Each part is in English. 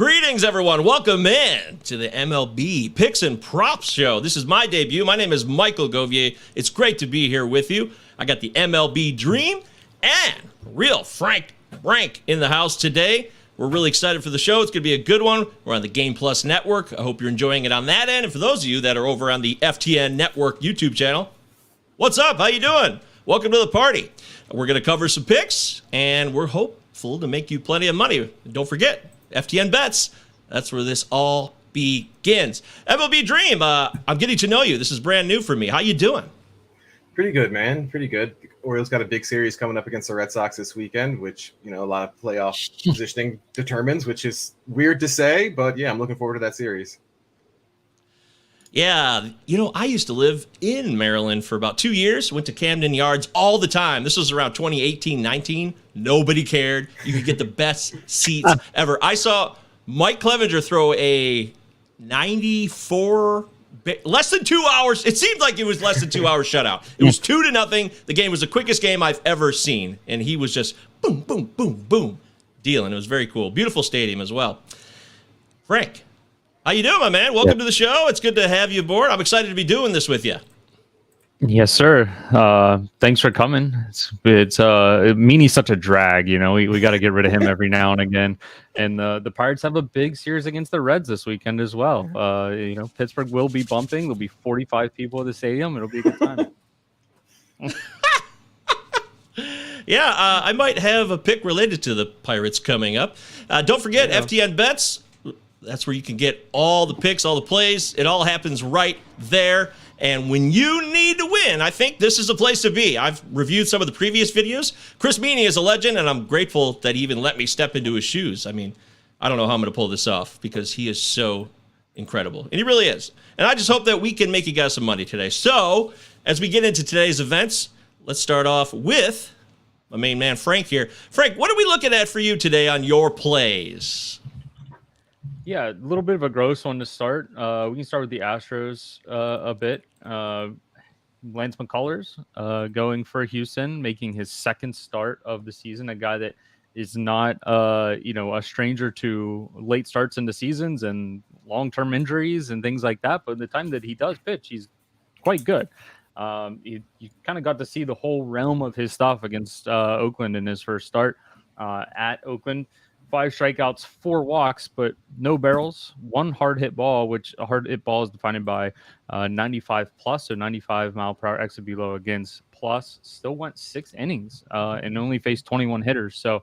Greetings, everyone. Welcome in to the MLB Picks and Props show. This is my debut. My name is Michael Govier. It's great to be here with you. I got the MLB Dream and real Brank in the house today. We're really excited for the show. It's going to be a good one. We're on the GamePlus Network. I hope you're enjoying it on that end. And for those of you that are over on the FTN Network YouTube channel, what's up? How you doing? Welcome to the party. We're going to cover some picks, and we're hopeful to make you plenty of money. Don't forget, FTN Bets. That's where this all begins. MLB Dream, I'm getting to know you. This is brand new for me. How you doing? Pretty good, man. Pretty good. The Orioles got a big series coming up against the Red Sox this weekend, which, a lot of playoff positioning determines, which is weird to say, but yeah, I'm looking forward to that series. Yeah, I used to live in Maryland for about 2 years, went to Camden Yards all the time. This was around 2018-19. Nobody cared. You could get the best seats ever. I saw Mike Clevenger throw a 94, less than 2 hours. It seemed like it was less than 2 hours shutout. It was 2-0. The game was the quickest game I've ever seen, and he was just boom, boom, boom, boom, dealing. It was very cool. Beautiful stadium as well. Frank, how you doing, my man? Welcome to the show. It's good to have you aboard. I'm excited to be doing this with you. Yes, sir. Thanks for coming. It's Meaney's such a drag, we got to get rid of him every now and again. And the Pirates have a big series against the Reds this weekend as well. Pittsburgh will be bumping. There'll be 45 people at the stadium. It'll be a good time. Yeah, I might have a pick related to the Pirates coming up. Don't forget, FTN Bets. That's where you can get all the picks, all the plays. It all happens right there. And when you need to win, I think this is the place to be. I've reviewed some of the previous videos. Chris Meaney is a legend, and I'm grateful that he even let me step into his shoes. I mean, I don't know how I'm going to pull this off because he is so incredible. And he really is. And I just hope that we can make you guys some money today. So as we get into today's events, let's start off with my main man, Frank here. Frank, what are we looking at for you today on your plays? Yeah, a little bit of a gross one to start. We can start with the Astros a bit. Lance Mccullers going for Houston, making his second start of the season. A guy that is not, a stranger to late starts into seasons and long-term injuries and things like that. But the time that he does pitch, he's quite good. You kind of got to see the whole realm of his stuff against Oakland in his first start at Oakland. 5 strikeouts, 4 walks, but no barrels, 1 hard hit ball, which a hard hit ball is defined by 95 plus, so 95 mile per hour exit below against plus. Still went 6 innings and only faced 21 hitters. So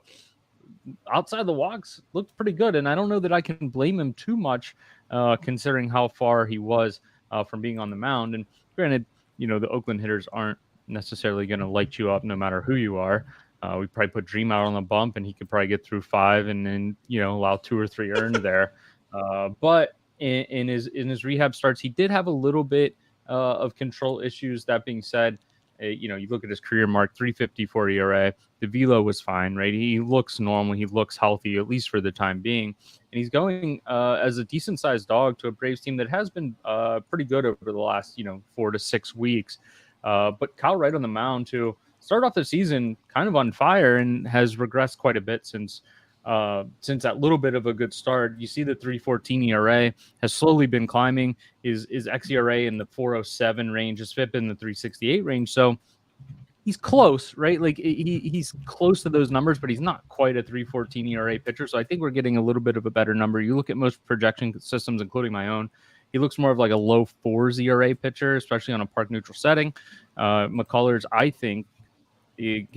outside the walks, looked pretty good. And I don't know that I can blame him too much considering how far he was from being on the mound. And granted, the Oakland hitters aren't necessarily going to light you up no matter who you are. We probably put Dream out on the bump, and he could probably get through 5 and then, allow 2 or 3 earned there. But in his rehab starts, he did have a little bit of control issues. That being said, you look at his career mark, 3.54 ERA. The velo was fine, right? He looks normal. He looks healthy, at least for the time being. And he's going as a decent-sized dog to a Braves team that has been pretty good over the last, 4 to 6 weeks. But Kyle Wright on the mound, too. Started off the season kind of on fire and has regressed quite a bit since that little bit of a good start. You see the 3.14 ERA has slowly been climbing. His xERA in the 4.07 range, his FIP in the 3.68 range. So he's close, right? Like he's close to those numbers, but he's not quite a 3.14 ERA pitcher. So I think we're getting a little bit of a better number. You look at most projection systems, including my own. He looks more of like a low 4s ERA pitcher, especially on a park neutral setting. McCullers, I think,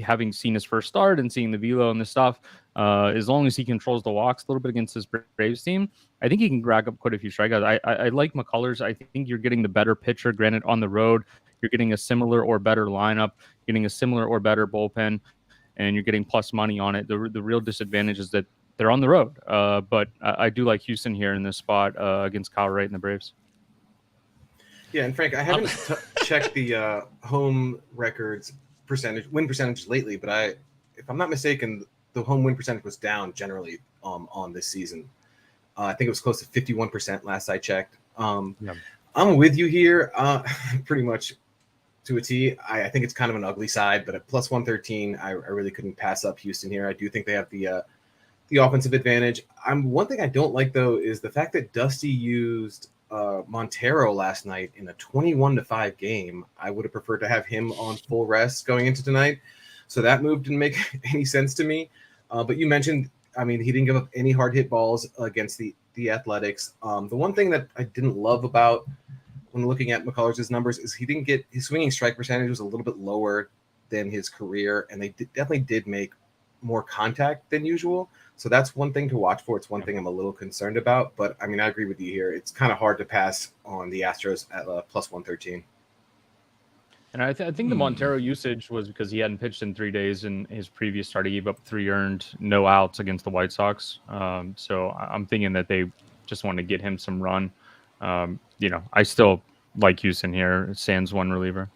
having seen his first start and seeing the velo and the stuff, as long as he controls the walks a little bit against his Braves team, I think he can rack up quite a few strikeouts. I like McCullers. I think you're getting the better pitcher. Granted, on the road, you're getting a similar or better lineup, getting a similar or better bullpen, and you're getting plus money on it. The real disadvantage is that they're on the road. But I do like Houston here in this spot against Kyle Wright and the Braves. Yeah, and Frank, I haven't checked the home records win percentage lately, but if I'm not mistaken, the home win percentage was down generally on this season. I think it was close to 51% last I checked. I'm with you here pretty much to a T. I think it's kind of an ugly side, but at plus 113, I really couldn't pass up Houston here. I do think they have the the offensive advantage. One thing I don't like though is the fact that Dusty used Montero last night in a 21-5 game. I would have preferred to have him on full rest going into tonight. So that move didn't make any sense to me. But you mentioned, I mean, he didn't give up any hard hit balls against the Athletics. The one thing that I didn't love about when looking at McCullers' numbers is he didn't get his swinging strike percentage was a little bit lower than his career, and they definitely did make more contact than usual. So that's one thing to watch for. It's one thing I'm a little concerned about. But I mean, I agree with you here. It's kind of hard to pass on the Astros at plus 113. And I think the Montero usage was because he hadn't pitched in 3 days. In his previous start, he gave up 3 earned, no outs against the White Sox. So I'm thinking that they just want to get him some run. I still like Houston here. Sans one reliever.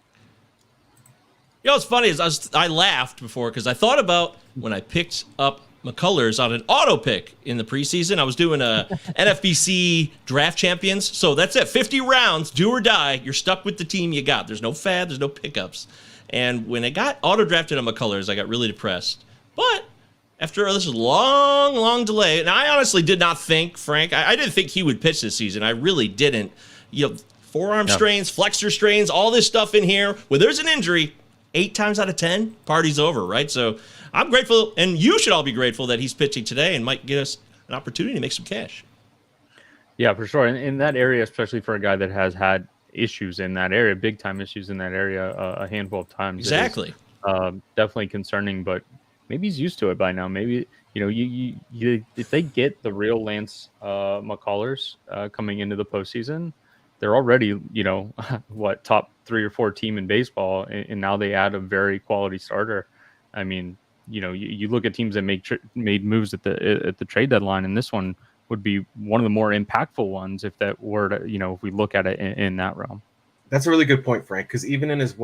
You know what's funny is I laughed before because I thought about when I picked up McCullers on an auto pick in the preseason. I was doing a NFBC draft champions. So that's it. 50 rounds, do or die. You're stuck with the team you got. There's no fad. There's no pickups. And when I got auto drafted on McCullers, I got really depressed. But after this long delay, and I honestly did not think, Frank, I didn't think he would pitch this season. I really didn't. Forearm strains, flexor strains, all this stuff in here. When there's an injury, 8 times out of 10, party's over, right? So I'm grateful, and you should all be grateful that he's pitching today and might get us an opportunity to make some cash. Yeah, for sure. In that area, especially for a guy that has had issues in that area, big-time issues in that area a handful of times. Exactly. Definitely concerning, but maybe he's used to it by now. Maybe, you if they get the real Lance McCullers coming into the postseason, they're already, top 3 or 4 team in baseball, and now they add a very quality starter. I mean, you look at teams that made moves at the trade deadline, and this one would be one of the more impactful ones if that were to, if we look at it in that realm. That's a really good point, Frank, because even in his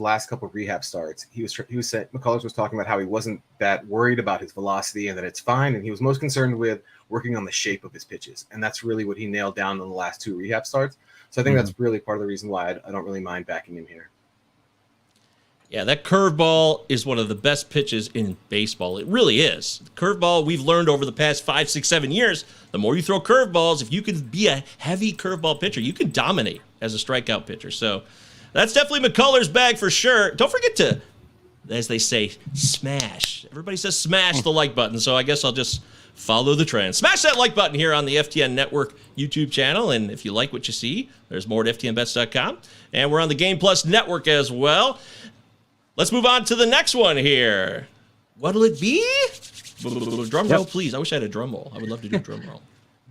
last couple of rehab starts, McCullers was talking about how he wasn't that worried about his velocity and that it's fine, and he was most concerned with working on the shape of his pitches, and that's really what he nailed down in the last 2 rehab starts. So I think that's really part of the reason why I don't really mind backing him here. Yeah, that curveball is one of the best pitches in baseball. It really is. Curveball, we've learned over the past 5, 6, 7 years, the more you throw curveballs, if you can be a heavy curveball pitcher, you can dominate as a strikeout pitcher. So that's definitely McCullers' bag for sure. Don't forget to, as they say, smash. Everybody says smash the like button, so I guess I'll just follow the trend. Smash that like button here on the FTN Network YouTube channel, and if you like what you see, there's more at ftnbets.com. And we're on the GamePlus Network as well. Let's move on to the next one here. What'll it be? Drum roll, please. I wish I had a drum roll. I would love to do a drum roll.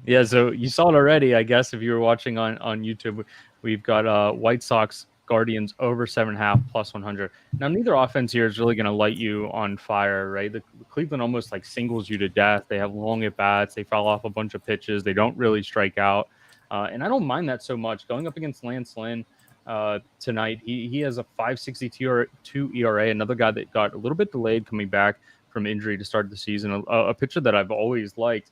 Yeah, so you saw it already, I guess, if you were watching on YouTube. We've got White Sox Guardians over 7.5 plus 100. Now, neither offense here is really going to light you on fire, right? The Cleveland almost like singles you to death. They have long at bats. They foul off a bunch of pitches. They don't really strike out. And I don't mind that so much. Going up against Lance Lynn tonight, he has a 5.62 ERA, another guy that got a little bit delayed coming back from injury to start the season, a pitcher that I've always liked.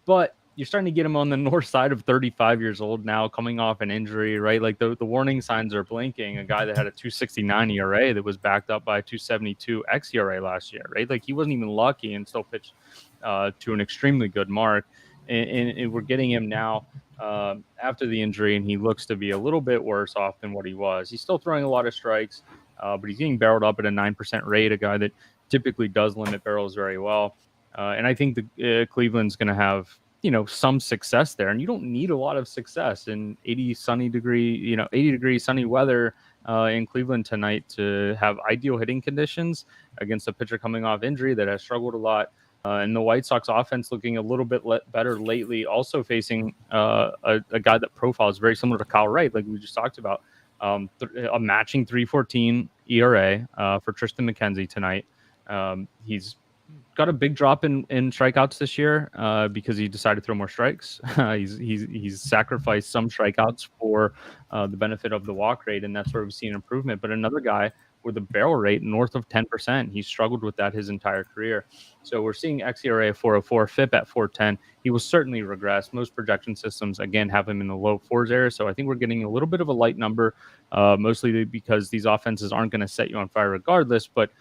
But you're starting to get him on the north side of 35 years old now, coming off an injury, right? Like the warning signs are blinking. A guy that had a 2.69 ERA that was backed up by a 2.72 xERA last year, right? Like he wasn't even lucky and still pitched to an extremely good mark. And we're getting him now after the injury, and he looks to be a little bit worse off than what he was. He's still throwing a lot of strikes, but he's getting barreled up at a 9% rate, a guy that typically does limit barrels very well. And I think the Cleveland's going to have, some success there. And you don't need a lot of success in 80 degree sunny weather in Cleveland tonight to have ideal hitting conditions against a pitcher coming off injury that has struggled a lot. And the White Sox offense looking a little bit better lately, also facing a guy that profiles very similar to Kyle Wright, like we just talked about. A matching 3.14 ERA for Tristan Mckenzie tonight. He's got a big drop in strikeouts this year because he decided to throw more strikes. He's sacrificed some strikeouts for the benefit of the walk rate, and that's where we've seen improvement. But another guy with a barrel rate north of 10%. He struggled with that his entire career. So we're seeing xERA 4.04, FIP at 4.10. He will certainly regress. Most projection systems, again, have him in the low 4s area. So I think we're getting a little bit of a light number, mostly because these offenses aren't going to set you on fire regardless. But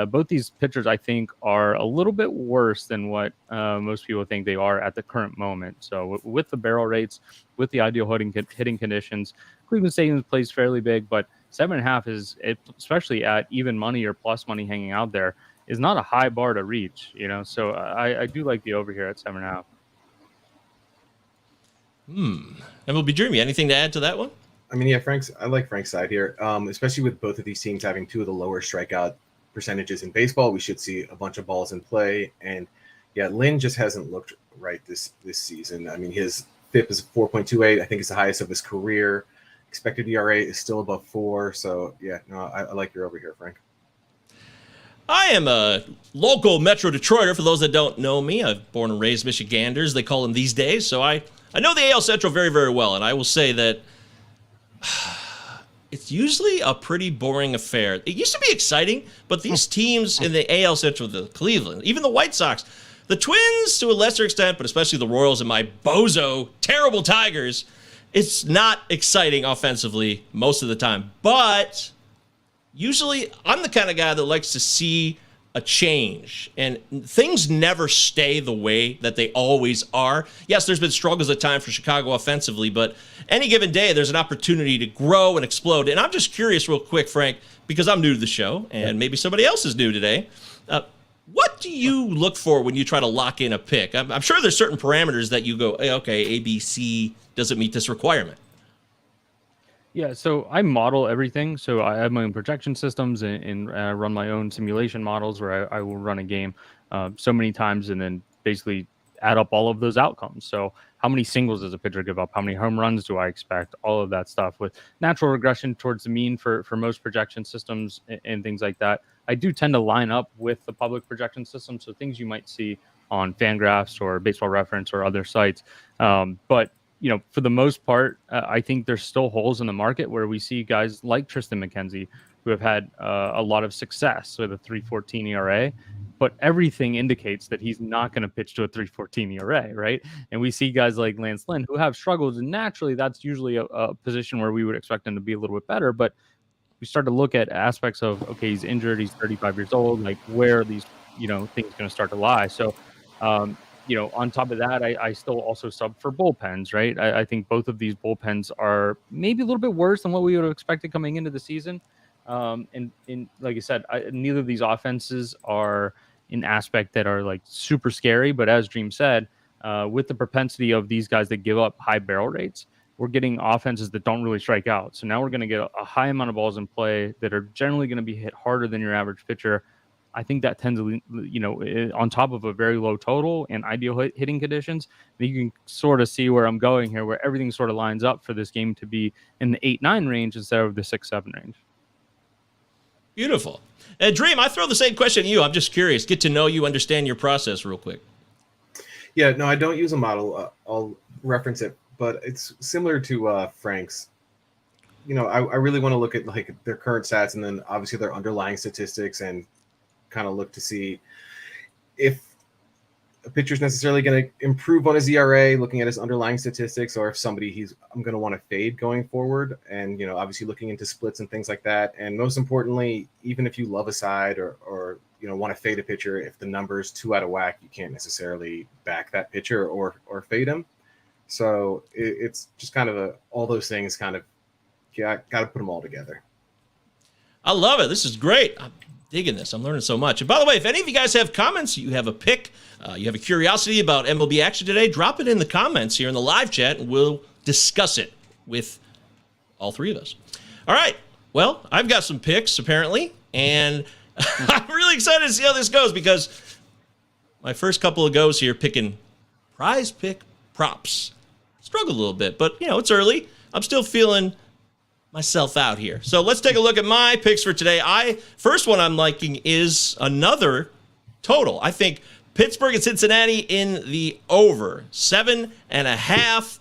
Both these pitchers, I think, are a little bit worse than what most people think they are at the current moment. So with the barrel rates, with the ideal hitting conditions, Cleveland Stadium plays fairly big, but 7.5 is, especially at even money or plus money hanging out there, is not a high bar to reach. So I do like the over here at 7.5. MLBDream, anything to add to that one? I mean, yeah, I like Frank's side here, especially with both of these teams having two of the lower strikeout percentages in baseball. We should see a bunch of balls in play, and yeah, Lynn just hasn't looked right this season. I mean, his FIP is 4.28. I think it's the highest of his career. Expected ERA is still above 4. So yeah, no, I like your over here, Frank. I am a local Metro Detroiter. For those that don't know me, I've born and raised Michiganders, they call them these days. So I know the AL Central very, very well, and I will say that it's usually a pretty boring affair. It used to be exciting, but these teams in the AL Central, the Cleveland, even the White Sox, the Twins to a lesser extent, but especially the Royals and my bozo, terrible Tigers, it's not exciting offensively most of the time. But usually I'm the kind of guy that likes to see a change, and things never stay the way that they always are. Yes, there's been struggles at times for Chicago offensively, but any given day there's an opportunity to grow and explode. And I'm just curious real quick, Frank, because I'm new to the show and maybe somebody else is new today. What do you look for when you try to lock in a pick? I'm sure there's certain parameters that you go, hey, okay, ABC doesn't meet this requirement. Yeah, so I model everything. So I have my own projection systems and run my own simulation models where I will run a game so many times and then basically add up all of those outcomes. So how many singles does a pitcher give up? How many home runs do I expect? All of that stuff with natural regression towards the mean for most projection systems and things like that. I do tend to line up with the public projection system. So things you might see on Fangraphs or Baseball Reference or other sites. But for the most part, I think there's still holes in the market where we see guys like Tristan Mckenzie who have had a lot of success with a 3.14 ERA, but everything indicates that he's not going to pitch to a 3.14 ERA, right? And we see guys like Lance Lynn who have struggles, and naturally that's usually a position where we would expect him to be a little bit better. But we start to look at aspects of, okay, he's injured, he's 35 years old, like where are these things going to start to lie? So on top of that, I still also sub for bullpens, right? I think both of these bullpens are maybe a little bit worse than what we would have expected coming into the season. And like I said, neither of these offenses are an aspect that are like super scary. But as Dream said, with the propensity of these guys that give up high barrel rates, we're getting offenses that don't really strike out. So now we're going to get a high amount of balls in play that are generally going to be hit harder than your average pitcher. I think that tends to, on top of a very low total and ideal hitting conditions, you can sort of see where I'm going here, where everything sort of lines up for this game to be in the 8-9 range instead of the 6-7 range. Beautiful. And Dream, I throw the same question to you. I'm just curious. Get to know you, understand your process real quick. Yeah, no, I don't use a model. I'll reference it, but it's similar to Frank's. I really want to look at like their current stats and then obviously their underlying statistics and kind of look to see if a pitcher's necessarily going to improve on his ERA, looking at his underlying statistics, or if somebody I'm going to want to fade going forward. And, obviously looking into splits and things like that. And most importantly, even if you love a side or want to fade a pitcher, if the number's too out of whack, you can't necessarily back that pitcher or fade him. So it's just kind of all those things kind of got to put them all together. I love it. This is great. I'm digging this. I'm learning so much. And by the way, if any of you guys have comments, you have a pick, you have a curiosity about MLB action today, drop it in the comments here in the live chat, and we'll discuss it with all three of us. All right. Well, I've got some picks, apparently, and I'm really excited to see how this goes because my first couple of goes here picking prize pick props. Struggled a little bit, but, it's early. I'm still feeling myself out here. So let's take a look at my picks for today. First one I'm liking is another total. I think Pittsburgh and Cincinnati in the over 7.5.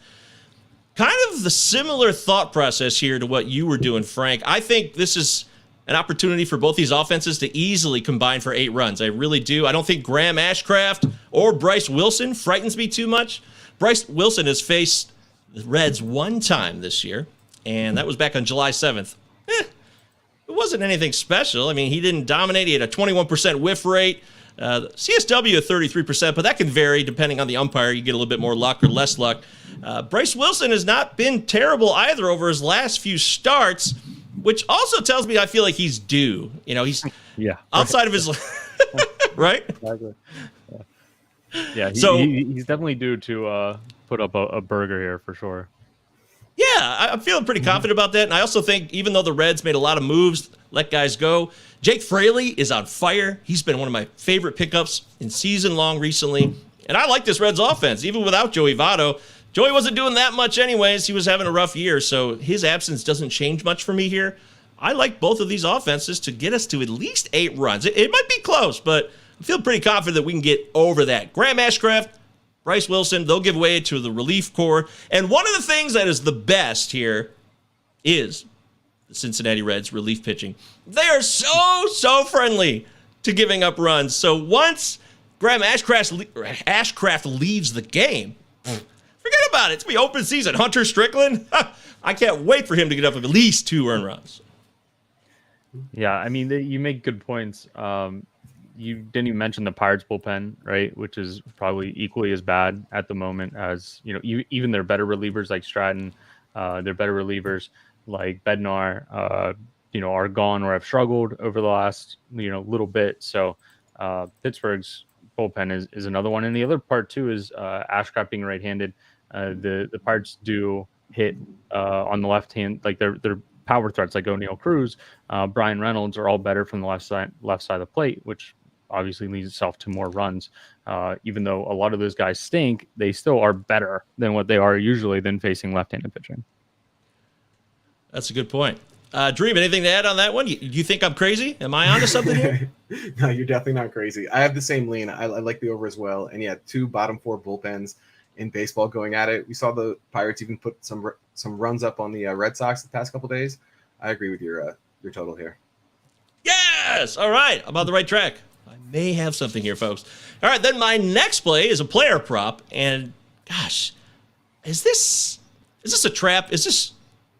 Kind of the similar thought process here to what you were doing, Frank. I think this is an opportunity for both these offenses to easily combine for 8 runs. I really do. I don't think Graham Ashcraft or Bryce Wilson frightens me too much. Bryce Wilson has faced the Reds one time this year, and that was back on July 7th. it wasn't anything special. I mean, he didn't dominate. He had a 21% whiff rate. CSW at 33%, but that can vary depending on the umpire. You get a little bit more luck or less luck. Bryce Wilson has not been terrible either over his last few starts, which also tells me I feel like he's due. You know, he's outside of his right. Exactly. Yeah, he's definitely due to put up a burger here for sure. Yeah, I'm feeling pretty confident about that. And I also think even though the Reds made a lot of moves, let guys go, Jake Fraley is on fire. He's been one of my favorite pickups in season long recently. And I like this Reds offense, even without Joey Votto. Joey wasn't doing that much anyways. He was having a rough year, so his absence doesn't change much for me here. I like both of these offenses to get us to at least 8 runs. It might be close, but I feel pretty confident that we can get over that. Graham Ashcraft, Bryce Wilson, they'll give way to the relief corps. And one of the things that is the best here is the Cincinnati Reds relief pitching. They are so friendly to giving up runs. So once Graham Ashcraft leaves the game, forget about it. It's going to be open season. Hunter Strickland, I can't wait for him to get up at least 2 earned runs. Yeah, I mean, you make good points. You didn't even mention the Pirates bullpen, right? Which is probably equally as bad at the moment as, you know, even their better relievers like Stratton, their better relievers like Bednar, you know, are gone or have struggled over the last, you know, little bit. So Pittsburgh's bullpen is another one. And the other part too is Ashcraft being right-handed. The Pirates do hit on the left hand, like their power threats like O'Neal Cruz, Brian Reynolds are all better from the left side of the plate, which obviously leads itself to more runs. Even though a lot of those guys stink, they still are better than what they are usually than facing left-handed pitching. That's a good point. Dream, anything to add on that one? You think I'm crazy? Am I onto something here? No, you're definitely not crazy. I have the same lean. I like the over as well. And yeah, 2 bottom 4 bullpens in baseball going at it. We saw the Pirates even put some runs up on the Red Sox the past couple days. I agree with your total here. Yes! All right. I'm on the right track. I may have something here, folks. All right, then my next play is a player prop. And gosh, is this a trap? Is this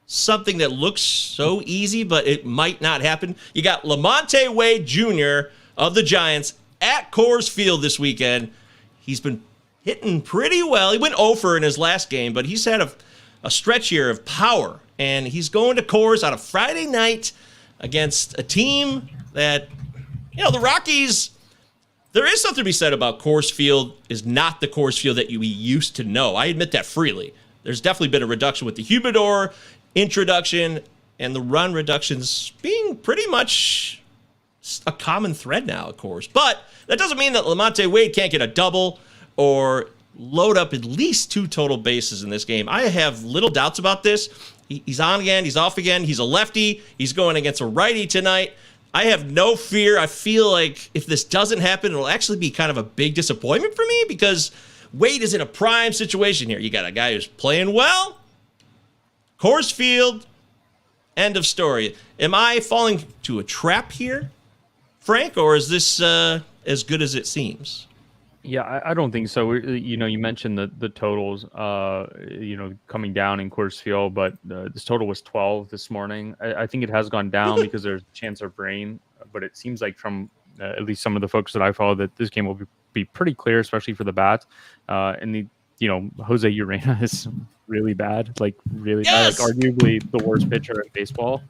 something that looks so easy, but it might not happen? You got Lamonte Wade Jr. of the Giants at Coors Field this weekend. He's been hitting pretty well. He went 0 in his last game, but he's had a stretch here of power. And he's going to Coors on a Friday night against a team that, you know, the Rockies, there is something to be said about Coors Field is not the Coors Field that we used to know. I admit that freely. There's definitely been a reduction with the humidor introduction and the run reductions being pretty much a common thread now, of course. But that doesn't mean that Lamonte Wade can't get a double or load up at least 2 total bases in this game. I have little doubts about this. He's on again. He's off again. He's a lefty. He's going against a righty tonight. I have no fear. I feel like if this doesn't happen, it'll actually be kind of a big disappointment for me because Wade is in a prime situation here. You got a guy who's playing well. Coors Field, end of story. Am I falling to a trap here, Frank, or is this as good as it seems? Yeah, I don't think so. You know, you mentioned the totals, you know, coming down in Coors Field, but this total was 12 this morning. I think it has gone down because there's a chance of rain, but it seems like from at least some of the folks that I follow that this game will be pretty clear, especially for the bats. And the, you know, Jose Urena is really bad, like really bad, like arguably the worst pitcher in baseball.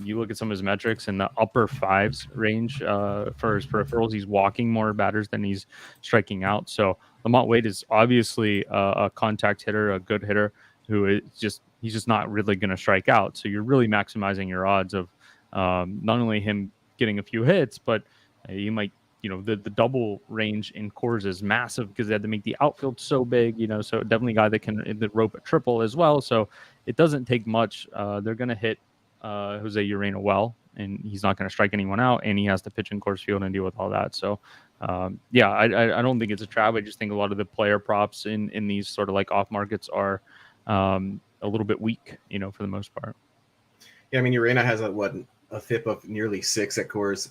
You look at some of his metrics in the upper 5s range for his peripherals. He's walking more batters than he's striking out. So Lamont Wade is obviously a contact hitter, a good hitter who is he's just not really going to strike out. So you're really maximizing your odds of not only him getting a few hits, but you might, you know, the double range in Coors is massive because they had to make the outfield so big, you know, so definitely a guy that can rope a triple as well. So it doesn't take much. They're going to hit Jose Urena well, and he's not going to strike anyone out, and he has to pitch in Coors Field and deal with all that. So, yeah, I don't think it's a trap. I just think a lot of the player props in these sort of like off markets are a little bit weak, you know, for the most part. Yeah, I mean, Urena has a FIP of nearly 6 at Coors.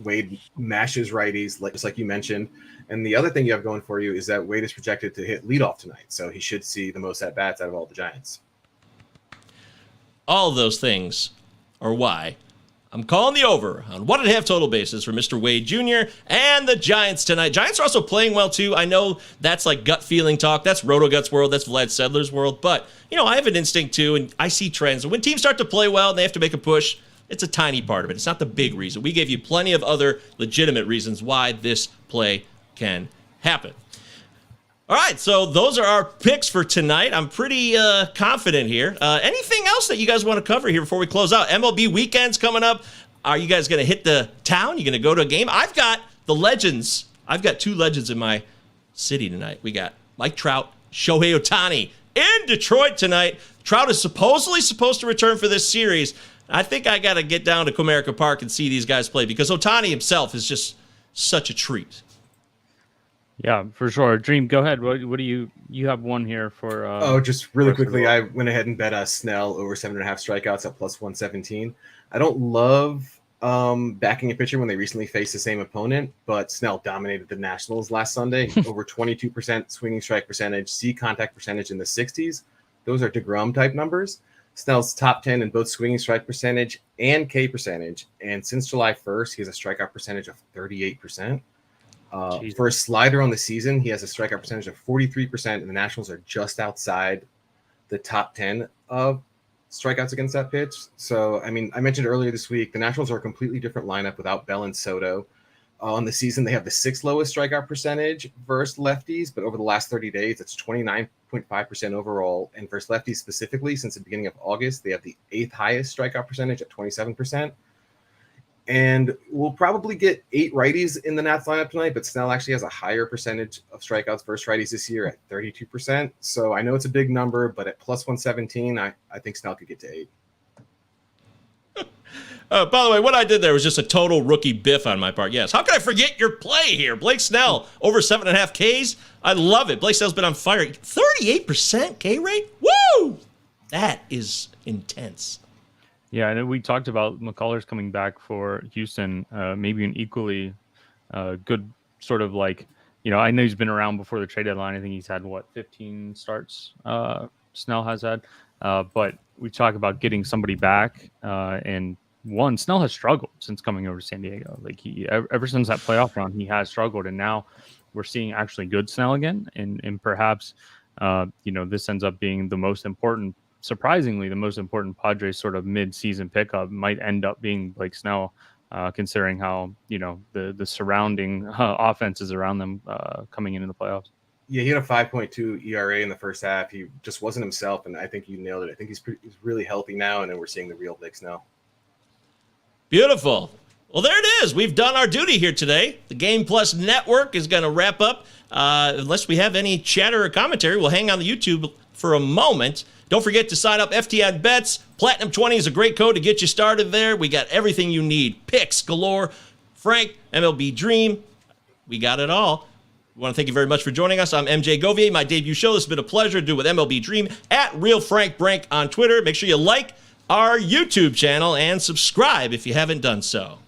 Wade mashes righties, just like you mentioned. And the other thing you have going for you is that Wade is projected to hit leadoff tonight, so he should see the most at bats out of all the Giants. All of those things are why I'm calling the over on 1.5 total bases for Mr. Wade Jr. and the Giants tonight. Giants are also playing well, too. I know that's like gut feeling talk. That's RotoGuts world. That's Vlad Sedler's world. But, I have an instinct, too, and I see trends. When teams start to play well and they have to make a push, it's a tiny part of it. It's not the big reason. We gave you plenty of other legitimate reasons why this play can happen. All right, so those are our picks for tonight. I'm pretty confident here. Anything else that you guys want to cover here before we close out? MLB weekend's coming up. Are you guys going to hit the town? You going to go to a game? I've got the legends. I've got 2 legends in my city tonight. We got Mike Trout, Shohei Ohtani in Detroit tonight. Trout is supposedly supposed to return for this series. I think I got to get down to Comerica Park and see these guys play because Ohtani himself is just such a treat. Yeah, for sure. Dream, go ahead. What do you have one here for? Just really quickly, I went ahead and bet Snell over 7.5 strikeouts at plus 117. I don't love backing a pitcher when they recently faced the same opponent, but Snell dominated the Nationals last Sunday. Over 22% swinging strike percentage, C contact percentage in the 60s. Those are DeGrom type numbers. Snell's top 10 in both swinging strike percentage and K percentage, and since July 1st, he has a strikeout percentage of 38%. For a slider on the season, he has a strikeout percentage of 43%, and the Nationals are just outside the top 10 of strikeouts against that pitch. So, I mentioned earlier this week, the Nationals are a completely different lineup without Bell and Soto. On the season, they have the 6th lowest strikeout percentage versus lefties, but over the last 30 days, it's 29.5% overall. And versus lefties specifically, since the beginning of August, they have the 8th highest strikeout percentage at 27%. And we'll probably get 8 righties in the Nats lineup tonight, but Snell actually has a higher percentage of strikeouts versus righties this year at 32%. So I know it's a big number, but at plus 117, I think Snell could get to 8. By the way, what I did there was just a total rookie biff on my part. Yes. How could I forget your play here? Blake Snell, over 7.5 Ks. I love it. Blake Snell's been on fire. 38% K rate? Woo! That is intense. Yeah, and we talked about McCullers coming back for Houston, maybe an equally good sort of like, I know he's been around before the trade deadline. I think he's had, 15 starts Snell has had. But we talk about getting somebody back. And Snell has struggled since coming over to San Diego. Like ever since that playoff run, he has struggled. And now we're seeing actually good Snell again. And perhaps, this ends up being surprisingly, the most important Padres sort of mid-season pickup might end up being Blake Snell, considering how, the surrounding offenses around them coming into the playoffs. Yeah, he had a 5.2 ERA in the first half. He just wasn't himself, and I think you nailed it. I think he's really healthy now, and then we're seeing the real Blake Snell. Beautiful. Well, there it is. We've done our duty here today. The GamePlus Network is going to wrap up. Unless we have any chatter or commentary, we'll hang on the YouTube for a moment. Don't forget to sign up FTN Bets. Platinum 20 is a great code to get you started there. We got everything you need. Picks galore. Frank, MLB Dream. We got it all. We want to thank you very much for joining us. I'm MJ Govier, my debut show. This has been a pleasure to do with MLB Dream at Real Frank Brank on Twitter. Make sure you like our YouTube channel and subscribe if you haven't done so.